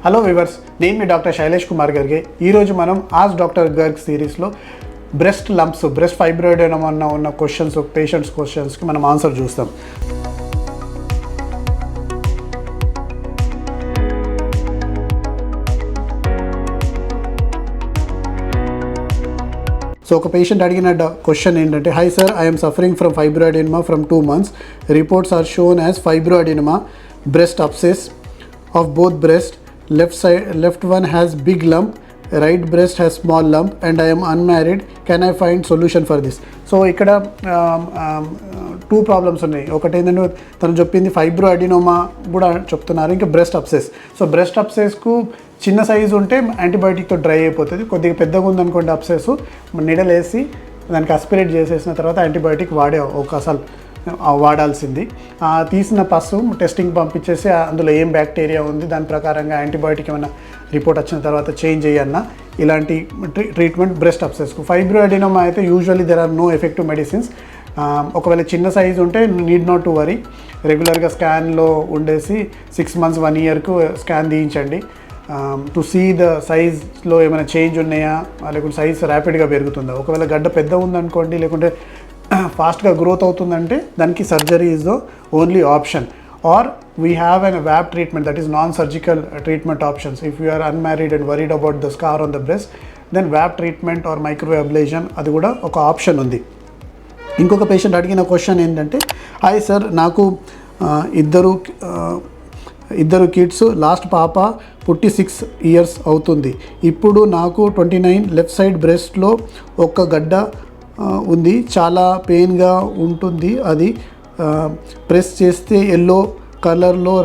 Hello viewers, నేను మీ doctor Shailesh Kumar గర్గే. ఈరోజు మనం ఆస్ డాక్టర్ గర్గ్ సిరీస్లో బ్రెస్ట్ లంప్స్, బ్రెస్ట్ ఫైబ్రాయిడ్ ఏమన్నా ఉన్న క్వశ్చన్స్, పేషెంట్స్ క్వశ్చన్స్కి మనం ఆన్సర్ చూస్తాం. సో ఒక పేషెంట్ అడిగిన క్వశ్చన్ ఏంటంటే, hi sir, I'm suffering from fibroid enema from 2 months. Reports are shown as fibroid enema, breast abscess of both breast. Left one has big lump, right breast has small lump, and I am unmarried. Can I find solution for this? So ఇక్కడ 2 problems ఉన్నాయి. ఒకటి ఏంటంటే తను చెప్పింది ఫైబ్రోఅడినోమా కూడా చెప్తున్నారు, ఇంకా breast obsess. So breast అబ్సెస్కు చిన్న సైజు ఉంటే యాంటీబయాటిక్తో డ్రై అయిపోతుంది. కొద్దిగా పెద్దగా ఉందనుకోండి అబ్సెస్, నీడలు వేసి దానికి అస్పిరేట్ చేసేసిన తర్వాత యాంటీబయాటిక్ వాడే అవకాశాలు వాడాల్సింది. తీసిన పస్సు టెస్టింగ్ పంపించేసి అందులో ఏం బ్యాక్టీరియా ఉంది, దాని ప్రకారంగా యాంటీబయాటిక్ ఏమైనా రిపోర్ట్ వచ్చిన తర్వాత చేంజ్ చేయన్నా ఇలాంటి ట్రీట్మెంట్ బ్రెస్ట్ అబ్సెస్కు. ఫైబ్రోఅడినోమా అయితే usually there are no effective medicines. ఒకవేళ చిన్న సైజు ఉంటే నీడ్ నాట్ టు వరీ. రెగ్యులర్గా స్కాన్లో ఉండేసి 6 months 1 yearకు స్కాన్ తీయించండి టు సీ ద సైజ్లో ఏమైనా చేంజ్ ఉన్నాయా, లేకుంటే సైజ్ ర్యాపిడ్గా పెరుగుతుందా. ఒకవేళ గడ్డ పెద్ద ఉందనుకోండి, లేకుంటే ఫాస్ట్గా గ్రోత్ అవుతుందంటే దానికి surgery is the only option. Or we have an VAP treatment, that is non surgical treatment options. If you are unmarried and worried about the scar on the breast, then VAP treatment or microwave ablation, అది కూడా ఒక option ఉంది. ఇంకొక patient అడిగిన question ఏంటంటే, hi sir, నాకు ఇద్దరు kids, last పాప పుట్టి 6 years అవుతుంది. ఇప్పుడు నాకు 29 లెఫ్ట్ సైడ్ బ్రెస్ట్లో ఒక గడ్డ ఉంది, చాలా పెయిన్గా ఉంటుంది. అది ప్రెస్ చేస్తే ఎల్లో కలర్లో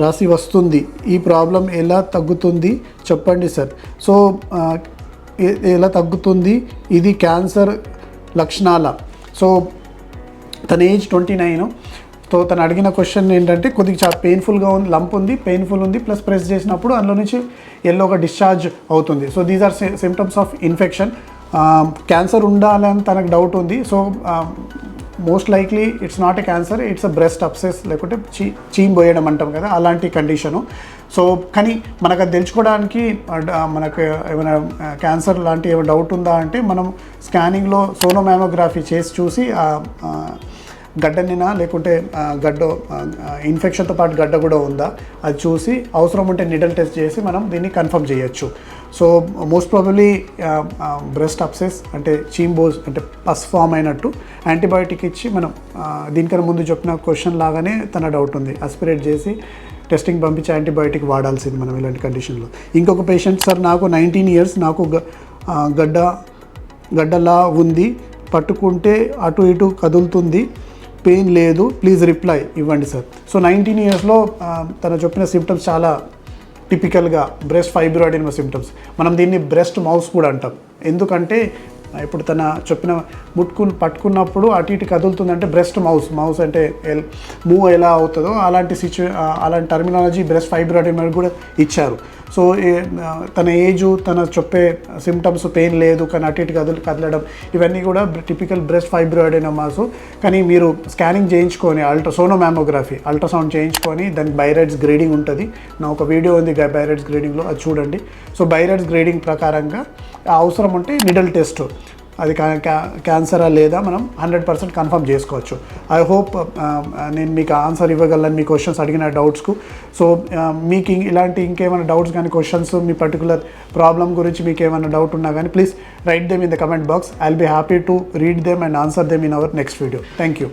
రాసి వస్తుంది. ఈ ప్రాబ్లం ఎలా తగ్గుతుంది చెప్పండి సార్. సో ఎలా తగ్గుతుంది, ఇది క్యాన్సర్ లక్షణాల. సో తన ఏజ్ 29. సో తను అడిగిన క్వశ్చన్ ఏంటంటే, కొద్దిగా చాలా పెయిన్ఫుల్గా ఉంది, లంప్ ఉంది, పెయిన్ఫుల్ ఉంది, ప్లస్ ప్రెస్ చేసినప్పుడు అందులో నుంచి ఎల్లోగా డిశ్చార్జ్ అవుతుంది. So these are symptoms of infection. Cancer ఉండాలని తనకు డౌట్ ఉంది. So most likely it's not a cancer, it's a breast abscess, లేకుంటే చీమ్ పోయడం అంటాం కదా, అలాంటి కండిషను. సో కానీ మనకు అది తెలుసుకోవడానికి మనకు ఏమైనా క్యాన్సర్ లాంటి ఏమైనా డౌట్ ఉందా అంటే, మనం స్కానింగ్లో సోనోమామోగ్రఫీ చేసి చూసి గడ్డనినా లేకుంటే గడ్డ ఇన్ఫెక్షన్తో పాటు గడ్డ కూడా ఉందా అది చూసి అవసరం ఉంటే నిడల్ టెస్ట్ చేసి మనం దీన్ని కన్ఫర్మ్ చేయొచ్చు. So most probably breast obsess అంటే చీంబోస్ అంటే పస్ ఫామ్ అయినట్టు యాంటీబయాటిక్ ఇచ్చి మనం దీనికన్నా ముందు చెప్పిన క్వశ్చన్ లాగానే తన డౌట్ ఉంది, అస్పిరేట్ చేసి టెస్టింగ్ పంపించి యాంటీబయాటిక్ వాడాల్సింది మనం ఇలాంటి కండిషన్లో. ఇంకొక పేషెంట్, సార్ నాకు 19 years, నాకు గడ్డలా ఉంది, పట్టుకుంటే అటు ఇటు కదులుతుంది, పెయిన్ లేదు, ప్లీజ్ రిప్లై ఇవ్వండి సార్. సో 19 yearsలో తను చెప్పిన సిమ్టమ్స్ చాలా టిపికల్గా బ్రెస్ట్ ఫైబ్రాయిడ్ సిమ్టమ్స్. మనం దీన్ని బ్రెస్ట్ మౌస్ కూడా అంటాం. ఎందుకంటే ఇప్పుడు తన చెప్పిన పట్టుకున్నప్పుడు అటు ఇటు కదులుతుందంటే బ్రెస్ట్ మౌస్ అంటే మూవ్ ఎలా అవుతుందో అలాంటి టర్మినాలజీ బ్రెస్ట్ ఫైబ్రాయిడ్ కూడా ఇచ్చారు. సో తన ఏజు, తన చెప్పే సిమ్టమ్స్, పెయిన్ లేదు కానీ అటు ఇటు కదలడం, ఇవన్నీ కూడా టిపికల్ బ్రెస్ట్ ఫైబ్రాయిడెనోమాస్. కానీ మీరు స్కానింగ్ చేయించుకొని సోనోమామోగ్రఫీ అల్ట్రాసౌండ్ చేయించుకొని దానికి బైరైడ్స్ గ్రేడింగ్ ఉంటుంది. నా ఒక వీడియో ఉంది బైరైడ్స్ గ్రేడింగ్లో, అది చూడండి. సో బైరైడ్స్ గ్రేడింగ్ ప్రకారంగా అవసరం ఉంటే నిడల్ టెస్ట్, అది క్యాన్సరా లేదా మనం 100% కన్ఫర్మ్ చేసుకోవచ్చు. ఐ హోప్ నేను మీకు ఆన్సర్ ఇవ్వగలను మీ క్వశ్చన్స్ అడిగిన డౌట్స్కు. సో మీకు ఇలాంటి ఇంకేమైనా డౌట్స్ కానీ, క్వశ్చన్స్, మీ పర్టికులర్ ప్రాబ్లం గురించి మీకు ఏమైనా డౌట్ ఉన్నా కానీ please write them in the comment box. I will be happy to read them and answer them in our next video. Thank you.